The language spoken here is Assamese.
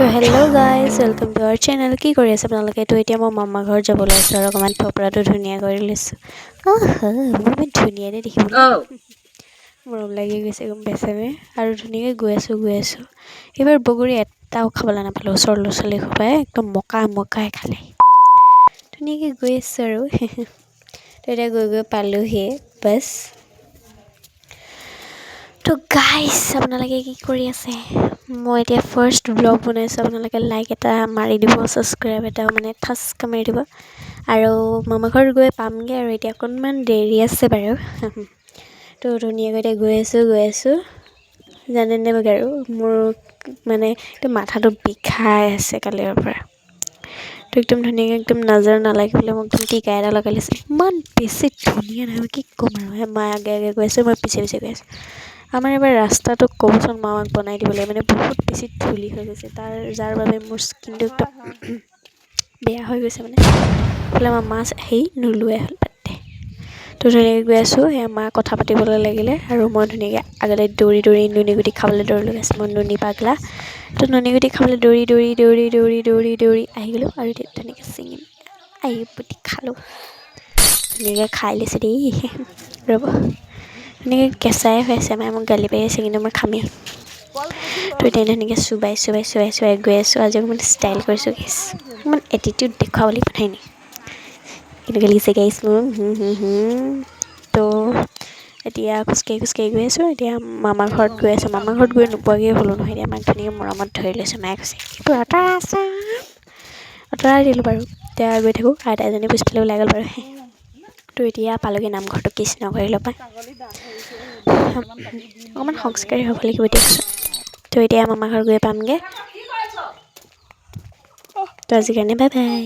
তো hello' guys welcome to our channel. কি কৰি আছে আপোনালোকে? তো এতিয়া মই মামা ঘৰত যাব লৈছোঁ আৰু অকণমান থপৰাটো ধুনীয়া কৰি লৈছোঁ। মোৰ ইমান ধুনীয়া নে দেখিবলৈ, মৰম লাগি গৈছে গম পাইছেনে? আৰু ধুনীয়াকৈ গৈ আছোঁ। এইবাৰ বগৰী এটাও খাবলৈ নাপালোঁ। ওচৰৰ ল'ৰা ছোৱালী সোপাই একদম মকাই খালে। ধুনীয়াকৈ গৈ আছোঁ আৰু তো এতিয়া গৈ পালোঁহি বাছ। তো গাইজ আপোনালোকে কি কৰি আছে? মই এতিয়া ফাৰ্ষ্ট ব্লগ বনাইছোঁ। আপোনালোকে লাইক এটা মাৰি দিব, ছাবস্ক্ৰাইব এটা মানে ঠাচকৈ মাৰি দিব। আৰু মামা ঘৰত গৈ পামগৈ আৰু এতিয়া অকণমান দেৰি আছে বাৰু। তো ধুনীয়াকৈ এতিয়া গৈ আছোঁ জানেনে মোক আৰু মোৰ মানে একদম মাথাটো বিষাই আছে কালিৰ পৰা। তো একদম ধুনীয়াকৈ একদম নজৰ নালাগিবলৈ মোক একদম টিকা এটা লগাই লৈছে। ইমান বেছি ধুনীয়া নহয় কি ক'ম আৰু। মায়ে আগে গৈ আছে, মই পিছে গৈ আছোঁ। আমাৰ এবাৰ ৰাস্তাটো ক'বচোন মামাক বনাই দিবলৈ, মানে বহুত বেছি ধূলি হৈ গৈছে যাৰ বাবে মোৰ স্কিনটো একদম বেয়া হৈ গৈছে মানে। এইফালে আমাৰ মাছ নোলোৱাই হ'ল পাতে। তো ধুনীয়াকৈ গৈ আছোঁ, সেয়া মা কথা পাতিবলৈ লাগিলে আৰু মই ধুনীয়াকৈ আগলৈ দৌৰি নুনী খাবলৈ লগাইছোঁ। মই নুনী পাগলা। তো নুনী খাবলৈ দৌৰি আহি গ'লোঁ আৰু এতিয়া ধুনীয়াকৈ ছিঙিম পুতি খালোঁ। ধুনীয়াকৈ খাই লৈছোঁ দেই ৰ'ব। ধুনীয়াকৈ কেঁচাই হৈ আছে, মায়ে মোক গালি পাৰি আছে কিন্তু মই খামেই। তো এতিয়া ধুনীয়াকৈ চোবাই গৈ আছোঁ। আজি অকণমান ষ্টাইল কৰিছোঁ গাইছ, অকণমান এটিটিউড দেখুৱাব লাগিব নাই নি কেনেকৈ লাগিছে গাইছ মোৰ। তো এতিয়া খোজকাঢ়ি গৈ আছোঁ। এতিয়া মামা ঘৰত গৈ আছোঁ। মামা ঘৰত গৈ নোপোৱাগৈ হ'লোঁ নহয়। এতিয়া মাক ধুনীয়াকৈ মৰমত ধৰি লৈছোঁ। মায়ে কৈছে এইবোৰ আঁতৰাই দিলোঁ বাৰু। এতিয়া গৈ থাকোঁ। আইতা এজনী পিছফালে ওলাই গ'ল বাৰু। তো এতিয়া পালোঁগৈ নামঘৰটো। কৃষ্ণ কৰিলোঁ পাই অকণমান সংস্কাৰী হ'ব লাগিব দিয়কচোন। তো এতিয়া মামা ঘৰ গৈ পামগৈ। তো আজিৰ কাৰণে বাই বাই।